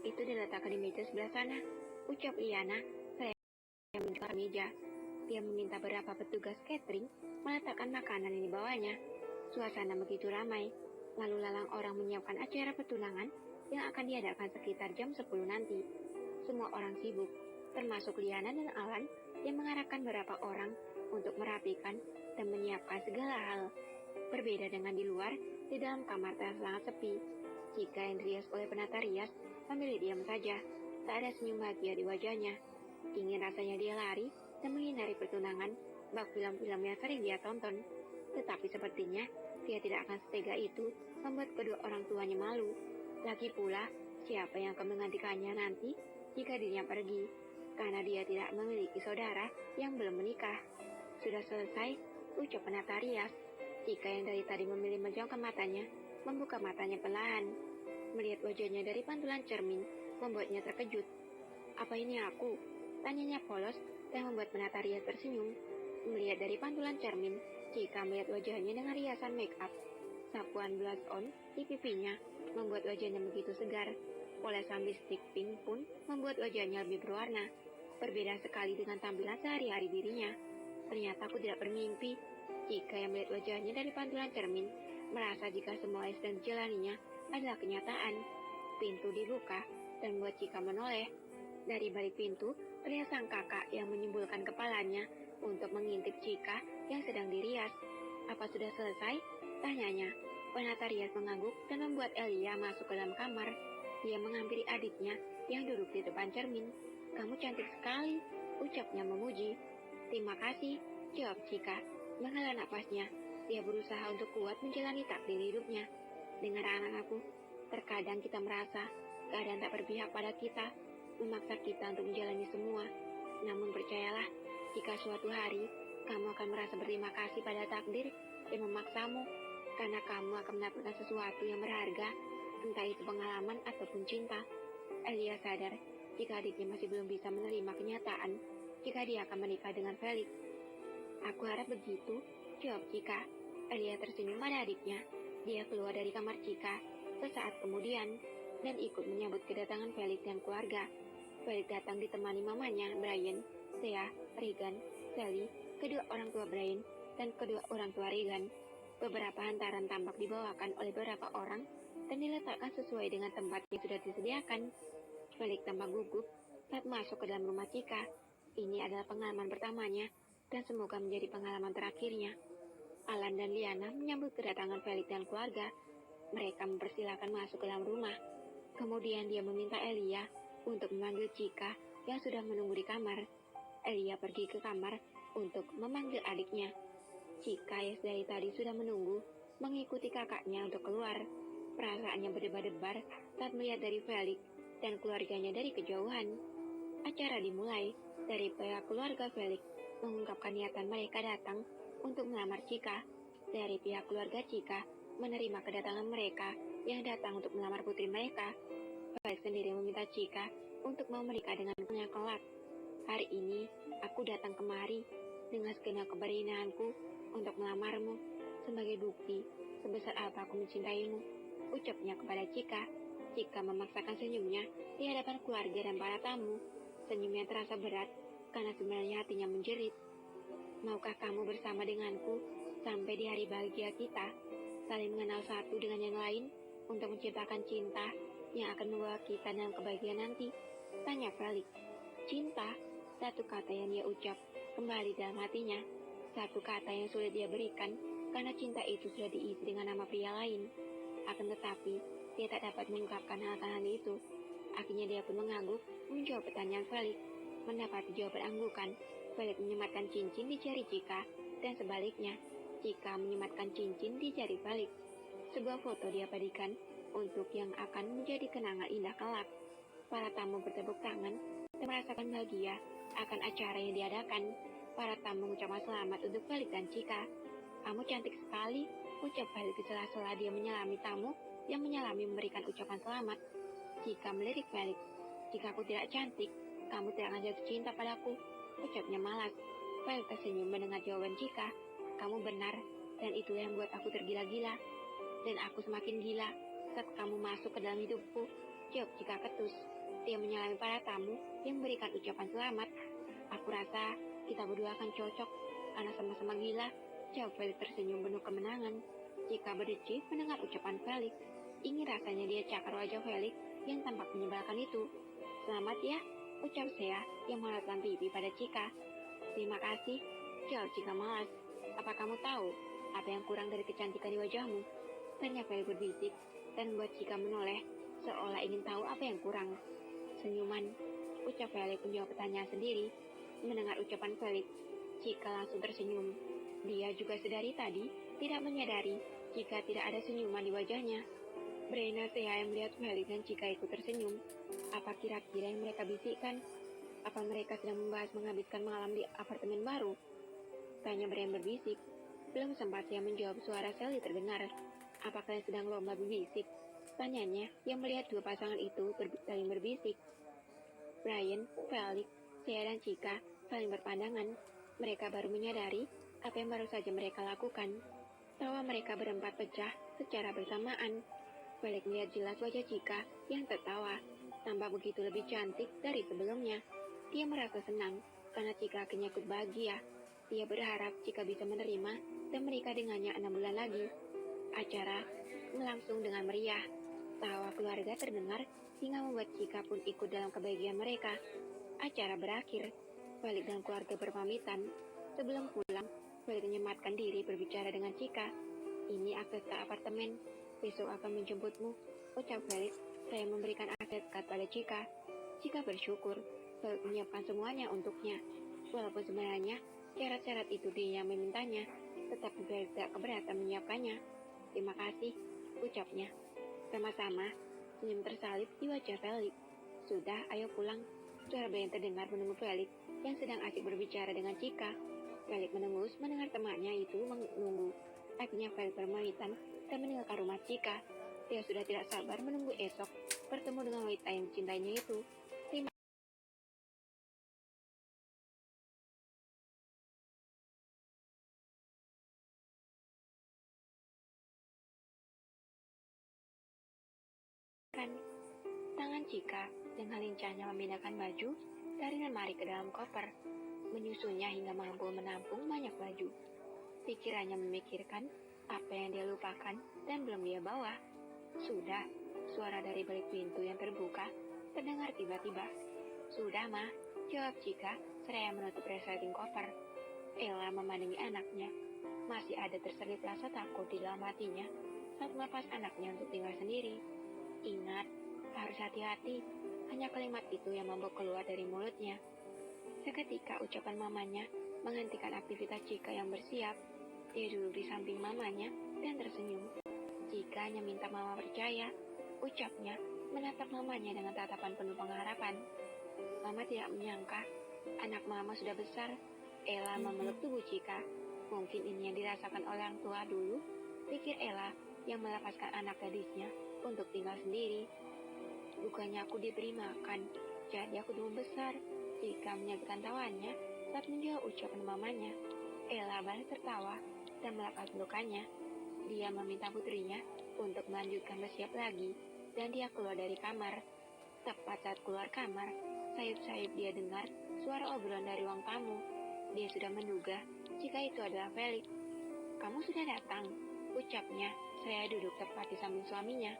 itu diletakkan di meja sebelah sana, ucap Liana. Saya menunjukkan meja. Dia meminta beberapa petugas catering meletakkan makanan yang dibawanya. Suasana begitu ramai. Lalu lalang orang menyiapkan acara pertunangan yang akan diadakan sekitar jam 10 nanti. Semua orang sibuk, termasuk Liana dan Alan yang mengarahkan beberapa orang untuk merapikan dan menyiapkan segala hal. Berbeda dengan di luar, di dalam kamar sangat sepi. Jika yang dirias oleh penata rias memilih diam saja, tak ada senyum bahagia di wajahnya. Ingin rasanya dia lari dan menghindari pertunangan bak film-film yang sering dia tonton. Tetapi sepertinya dia tidak akan setega itu membuat kedua orang tuanya malu. Lagi pula, siapa yang akan menggantikannya nanti jika dirinya pergi? Karena dia tidak memiliki saudara yang belum menikah. Sudah selesai, ucap penata rias. Jika yang dari tadi memilih menjauhkan matanya, membuka matanya perlahan. Melihat wajahnya dari pantulan cermin, membuatnya terkejut. Apa ini aku? Tanyanya polos dan membuat penata rias tersenyum. Melihat dari pantulan cermin, Jika melihat wajahnya dengan riasan make up, sapuan blush on di pipinya membuat wajahnya begitu segar. Polesan lipstick pink pun membuat wajahnya lebih berwarna. Berbeda sekali dengan tampilan sehari-hari dirinya. Ternyata aku tidak bermimpi. Jika yang melihat wajahnya dari pantulan cermin, merasa jika semua yang sedang dijalaninya adalah kenyataan. Pintu dibuka dan membuat Cika menoleh. Dari balik pintu, terlihat sang kakak yang menyimpulkan kepalanya untuk mengintip Cika yang sedang dirias. Apa sudah selesai? Tanyanya. Penata rias mengangguk dan membuat Elia masuk ke dalam kamar. Dia menghampiri adiknya yang duduk di depan cermin. Kamu cantik sekali, ucapnya memuji. Terima kasih, jawab Cika. Menghela napasnya, dia berusaha untuk kuat menjalani takdir hidupnya. Dengar anak-aku, terkadang kita merasa keadaan tak berpihak pada kita, memaksa kita untuk menjalani semua. Namun percayalah, jika suatu hari kamu akan merasa berterima kasih pada takdir yang memaksamu, karena kamu akan mendapatkan sesuatu yang berharga, entah itu pengalaman ataupun cinta. Elia sadar jika adiknya masih belum bisa menerima kenyataan jika dia akan menikah dengan Felix. Aku harap begitu, jawab Cika. Elia tersenyum pada adiknya. Dia keluar dari kamar Cika sesaat kemudian dan ikut menyambut kedatangan Felix dan keluarga. Felix datang ditemani mamanya, Brian, Thea, Regan, Sally, kedua orang tua Brian, dan kedua orang tua Regan. Beberapa hantaran tampak dibawakan oleh beberapa orang dan diletakkan sesuai dengan tempat yang sudah disediakan. Felix tampak gugup saat masuk ke dalam rumah Cika. Ini adalah pengalaman pertamanya dan semoga menjadi pengalaman terakhirnya. Alan dan Liana menyambut kedatangan Felix dan keluarga. Mereka mempersilahkan masuk ke dalam rumah. Kemudian dia meminta Elia untuk memanggil Cika yang sudah menunggu di kamar. Elia pergi ke kamar untuk memanggil adiknya. Cika yang dari tadi sudah menunggu, mengikuti kakaknya untuk keluar. Perasaannya berdebar-debar saat melihat dari Felix dan keluarganya dari kejauhan. Acara dimulai dari pihak keluarga Felix mengungkapkan niatan mereka datang untuk melamar Cika. Dari pihak keluarga Cika menerima kedatangan mereka yang datang untuk melamar putri mereka. Felix sendiri meminta Cika untuk mau menikah dengannya kelak. Hari ini aku datang kemari dengan segenap keberanianku untuk melamarmu sebagai bukti sebesar apa aku mencintaimu, ucapnya kepada Cika. Cika memaksakan senyumnya di hadapan keluarga dan para tamu. Senyumnya terasa berat karena sebenarnya hatinya menjerit. Maukah kamu bersama denganku sampai di hari bahagia kita, saling mengenal satu dengan yang lain untuk menciptakan cinta yang akan membawa kita dalam kebahagiaan nanti? Tanya Felix. Cinta, satu kata yang dia ucap kembali dalam hatinya. Satu kata yang sulit dia berikan karena cinta itu sudah diisi dengan nama pria lain. Akan tetapi, dia tak dapat mengungkapkan hal itu. Akhirnya dia pun mengangguk menjawab pertanyaan Felix. Mendapat jawaban anggukan, Felix menyematkan cincin di jari Cika dan sebaliknya, Cika menyematkan cincin di jari Felix. Sebuah foto diabadikan untuk yang akan menjadi kenangan indah kelak. Para tamu bertepuk tangan dan merasakan bahagia akan acara yang diadakan. Para tamu mengucapkan selamat untuk Felix dan Cika. Kamu cantik sekali, ucap Felix di sela-sela dia menyelami tamu yang menyelami memberikan ucapan selamat. Cika melirik Felix. Jika aku tidak cantik, kamu tidak akan jatuh cinta padaku, ucapnya malas. Felix tersenyum mendengar jawaban Cika. Kamu benar, dan itulah yang membuat aku tergila-gila. Dan aku semakin gila saat kamu masuk ke dalam hidupku. Jawab Cika ketus. Dia menyalami para tamu yang memberikan ucapan selamat. Aku rasa kita berdua akan cocok karena sama-sama gila. Jawab Felix tersenyum penuh kemenangan. Cika berdecit mendengar ucapan Felix. Ingin rasanya dia cakar wajah Felix yang tampak menyebalkan itu. Selamat ya, ucap Sea yang menghalatkan pipi pada Cika. Terima kasih, jawab Cika malas. Apa kamu tahu apa yang kurang dari kecantikan di wajahmu? Tanya Felix berbisik dan membuat Cika menoleh seolah ingin tahu apa yang kurang. Senyuman, ucap Felix menjawab pertanyaan sendiri. Mendengar ucapan Felix, Cika langsung tersenyum. Dia juga sedari tadi tidak menyadari jika tidak ada senyuman di wajahnya. Brenda Sea yang melihat Felix dan Cika ikut tersenyum. Apa kira-kira yang mereka bisikkan? Apa mereka sedang membahas menghabiskan malam di apartemen baru? Tanya Brenda berbisik. Belum sempat Sea menjawab, suara Sally terdengar. Apa kalian sedang lomba berbisik? Tanyanya yang melihat dua pasangan itu saling berbisik. Brian, Felix, Sea dan Cika saling berpandangan. Mereka baru menyadari apa yang baru saja mereka lakukan. Tawa mereka berempat pecah secara bersamaan. Felix melihat jelas wajah Cika yang tertawa, tampak begitu lebih cantik dari sebelumnya. Dia merasa senang karena Cika akhirnya ikut bahagia. Dia berharap Cika bisa menerima dan menikah dengannya 6 bulan lagi. Acara berlangsung dengan meriah. Tawa keluarga terdengar hingga membuat Cika pun ikut dalam kebahagiaan mereka. Acara berakhir. Felix dan keluarga berpamitan. Sebelum pulang, Felix menyematkan diri berbicara dengan Cika. Ini akses ke apartemen. Besok akan menjemputmu, ucap Felix. Saya memberikan akses pada Cika. Cika bersyukur. Felix menyiapkan semuanya untuknya. Walaupun sebenarnya syarat-syarat itu dia yang memintanya, tetapi Felix tidak keberatan menyiapkannya. Terima kasih, ucapnya. Sama-sama, senyum tersalib di wajah Felix. Sudah, ayo pulang. Suara Brian terdengar menunggu Felix yang sedang asik berbicara dengan Cika. Felix menengus mendengar temannya itu menunggu. Akhirnya Felix berpamitan dan meninggalkan rumah Cika. Dia sudah tidak sabar menunggu esok bertemu dengan wanita yang dicintainya itu. Terima kasih. Tangan Cika dengan lincahnya memindahkan baju dari lemari ke dalam koper, menyusunnya hingga mampu menampung banyak baju. Pikirannya memikirkan apa yang dia lupakan dan belum dia bawa. Sudah, suara dari balik pintu yang terbuka terdengar tiba-tiba. Sudah, Ma, jawab Cika seraya menutup resleting koper. Ella memandangi anaknya. Masih ada terselip rasa takut di dalam hatinya saat melepas anaknya untuk tinggal sendiri. Ingat, harus hati-hati. Hanya kalimat itu yang membawa keluar dari mulutnya. Seketika ucapan mamanya menghentikan aktivitas Cika yang bersiap. Dia duduk di samping mamanya dan tersenyum. Cika hanya minta mama percaya, ucapnya menatap mamanya dengan tatapan penuh pengharapan. Mama tidak menyangka anak mama sudah besar. Ella memeluk tubuh Cika. Mungkin ini yang dirasakan oleh orang tua dulu, pikir Ella yang melepaskan anak gadisnya untuk tinggal sendiri. Bukannya aku diberi makan, jadi aku belum besar. Cika menyebutkan tawanya saat menjawab ucapan mamanya. Ella balik tertawa dan melepas pelukannya. Dia meminta putrinya untuk melanjutkan bersiap lagi, dan dia keluar dari kamar. Tepat saat keluar kamar, sayup-sayup dia dengar suara obrolan dari ruang tamu. Dia sudah menduga jika itu adalah Felix. Kamu sudah datang, ucapnya. Saya duduk tepat di samping suaminya.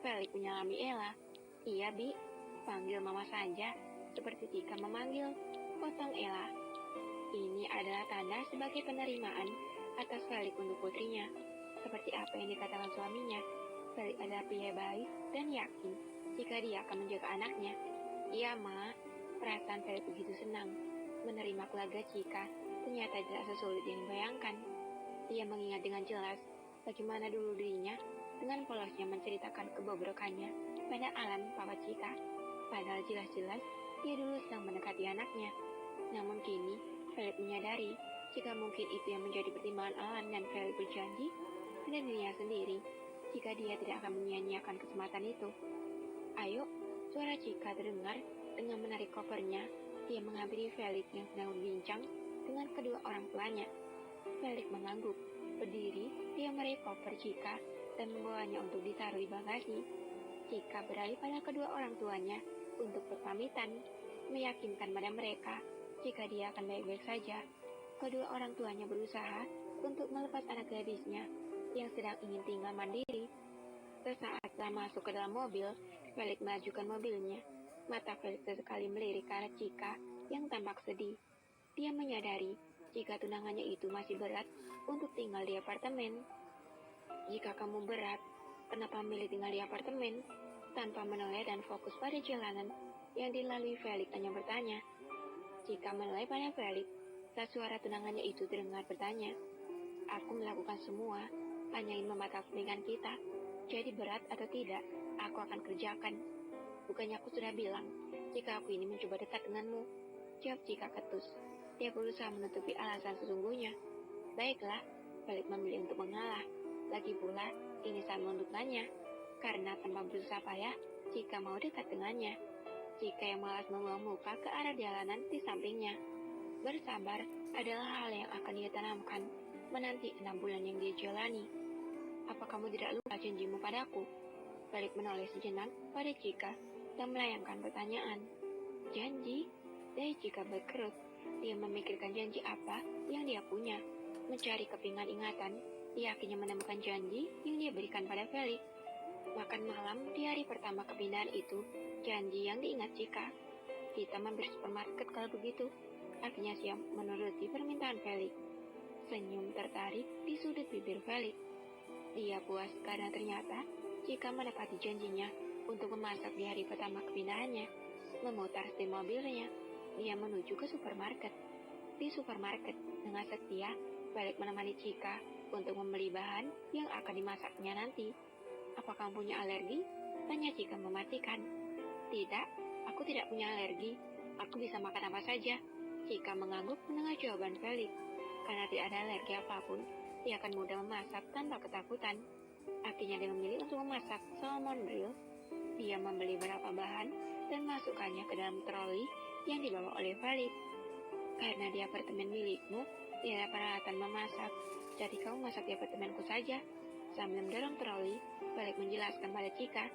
Felix menyalami Ella. Iya, Bi, panggil mama saja, seperti Cika memanggil, potong Ella. Ini adalah tanda sebagai penerimaan atas Felix untuk putrinya. Seperti apa yang dikatakan suaminya, Felix adalah pria baik dan yakin jika dia akan menjaga anaknya. Iya, Ma, perasaan Felix begitu senang. Menerima keluarga Cika ternyata tidak sesulit yang dibayangkan. Dia mengingat dengan jelas bagaimana dulu dirinya dengan polosnya menceritakan kebobrokannya pada Alan, papa Cika. Padahal jelas-jelas dia dulu sedang mendekati anaknya. Namun kini, Felix menyadari jika mungkin itu yang menjadi pertimbangan Alan, dan Felix berjanji pada dirinya sendiri jika dia tidak akan menyia-nyiakan kesempatan itu. Ayo, suara Cika terdengar dengan menarik kopernya. Dia menghampiri Felix yang sedang berbincang dengan kedua orang tuanya. Felix mengangguk. Berdiri, dia meraih koper Cika dan membawanya untuk ditaruh di bagasi. Jika beralih pada kedua orang tuanya untuk berpamitan, meyakinkan pada mereka jika dia akan baik-baik saja. Kedua orang tuanya berusaha untuk melepas anak gadisnya yang sedang ingin tinggal mandiri. Sesaat setelah masuk ke dalam mobil, Felix melajukan mobilnya. Mata Felix sesekali melirik ke arah Cika yang tampak sedih. Dia menyadari jika tunangannya itu masih berat untuk tinggal di apartemen. Jika kamu berat, kenapa memilih tinggal di apartemen? Tanpa menoleh dan fokus pada jalanan yang dilalui, Felix hanya bertanya. Jika menoleh pada Felix, saat suara tunangannya itu terdengar bertanya, "Aku melakukan semua, hanya ingin membatalkan pernikahan kita. Jadi berat atau tidak, aku akan kerjakan. Bukannya aku sudah bilang, jika aku ini mencoba dekat denganmu?" Jawab Cika ketus. Dia berusaha menutupi alasan sesungguhnya. "Baiklah," Felix memilih untuk mengalah. Lagi pula, ini saat menundukkannya. Karena tanpa berusaha payah, Cika mau dekat dengannya. Cika yang malas membuang muka ke arah jalanan di sampingnya. Bersabar adalah hal yang akan dia tanamkan menanti 6 bulan yang dia jalani. "Apa kamu tidak lupa janjimu padaku?" Felix menoleh sejenak pada Cika dan melayangkan pertanyaan. "Janji?" Dari Cika berkerut. Dia memikirkan janji apa yang dia punya. Mencari kepingan ingatan, dia akhirnya menemukan janji yang dia berikan pada Felix. Makan malam di hari pertama kepindahan itu, janji yang diingat Cika. "Kita mampir supermarket kalau begitu." Akhirnya siap menuruti permintaan Felix. Senyum tertarik di sudut bibir Felix. Dia puas karena ternyata Cika menepati janjinya untuk memasak di hari pertama kepindahannya. Memutar setir mobilnya, dia menuju ke supermarket. Di supermarket, dengan setia, Felix menemani Cika untuk membeli bahan yang akan dimasaknya nanti. "Apa kamu punya alergi?" tanya Cika mematikan. "Tidak, aku tidak punya alergi. Aku bisa makan apa saja." Cika mengangguk mendengar jawaban Felix. Karena tidak ada alergi apapun, dia akan mudah memasak tanpa ketakutan. Akhirnya dia memilih untuk memasak salmon grill. Dia membeli beberapa bahan dan masukkannya ke dalam troli yang dibawa oleh Felix. "Karena di apartemen milikmu, tidak ada peralatan memasak, jadi kamu masak di apartemenku saja." Sambil mendorong troli, Felix menjelaskan pada Cika.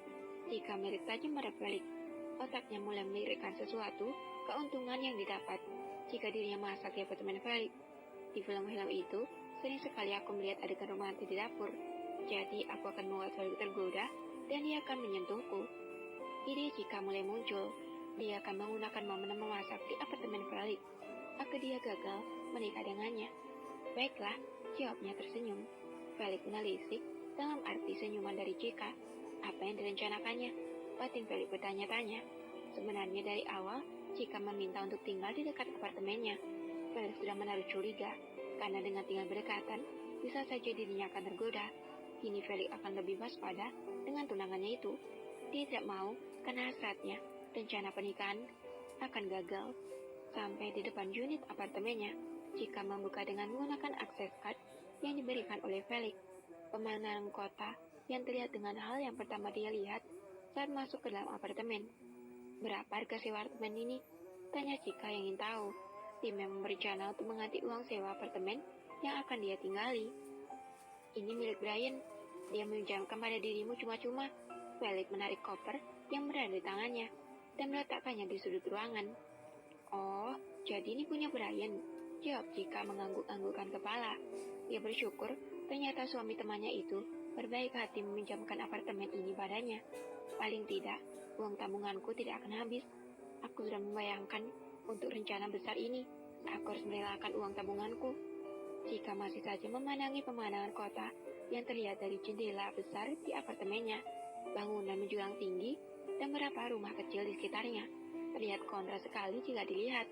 Cika melirik tajam pada Felix. Otaknya mulai memikirkan sesuatu keuntungan yang didapat jika dirinya masak di apartemen Felix. Di film-film itu, sering sekali aku melihat adegan romantis di dapur. Jadi aku akan membuat Felix tergoda dan dia akan menyentuhku. Ide Cika mulai muncul. Dia akan menggunakan momen memasak di apartemen Felix. Agar dia gagal menikah dengannya. "Baiklah," jawabnya tersenyum. Felix menelisik dalam arti senyuman dari Cika. Apa yang direncanakannya? Batin Felix bertanya-tanya. Sebenarnya dari awal, Cika meminta untuk tinggal di dekat apartemennya. Felix sudah menaruh curiga, karena dengan tinggal berdekatan, bisa saja dirinya akan tergoda. Kini Felix akan lebih waspada dengan tunangannya itu. Dia tidak mau, karena hasratnya, rencana pernikahan akan gagal. Sampai di depan unit apartemennya, Cika membuka dengan menggunakan akses card yang diberikan oleh Felix. Pemandangan kota yang terlihat dengan hal yang pertama dia lihat saat masuk ke dalam apartemen. "Berapa harga sewa apartemen ini?" tanya Cika yang ingin tahu. Dia memang berencana untuk mengganti uang sewa apartemen yang akan dia tinggali. "Ini milik Brian. Dia meminjamkan pada dirimu cuma-cuma." Felix menarik koper yang berada di tangannya dan meletakkannya di sudut ruangan. "Oh, jadi ini punya Brian?" jawab Cika mengangguk-anggukkan kepala. Dia bersyukur ternyata suami temannya itu berbaik hati meminjamkan apartemen ini padanya. "Paling tidak, uang tabunganku tidak akan habis. Aku sudah membayangkan untuk rencana besar ini. Aku harus merelakan uang tabunganku." Cika masih saja memandangi pemandangan kota yang terlihat dari jendela besar di apartemennya. Bangunan menjulang tinggi dan beberapa rumah kecil di sekitarnya. Terlihat kontras sekali jika dilihat.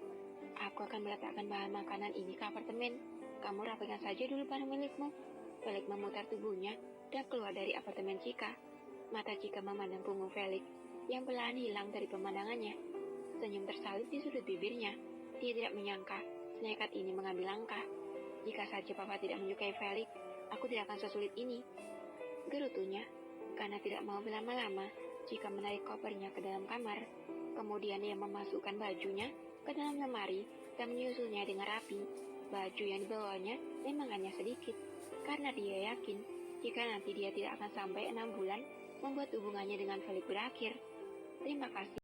"Aku akan meletakkan bahan makanan ini ke apartemen. Kamu rapikan saja dulu barang milikmu." Felix memutar tubuhnya dan keluar dari apartemen Cika. Mata Cika memandang punggung Felix yang perlahan hilang dari pemandangannya. Senyum tersalib di sudut bibirnya. Dia tidak menyangka senekat ini mengambil langkah. "Jika saja Papa tidak menyukai Felix, aku tidak akan sesulit ini," gerutunya. Karena tidak mau berlama-lama, Cika menarik kopernya ke dalam kamar. Kemudian dia memasukkan bajunya ke dalam lemari dan menyusunnya dengan rapi. Baju yang dibawanya memang hanya sedikit, karena dia yakin jika nanti dia tidak akan sampai 6 bulan membuat hubungannya dengan Felix berakhir. Terima kasih.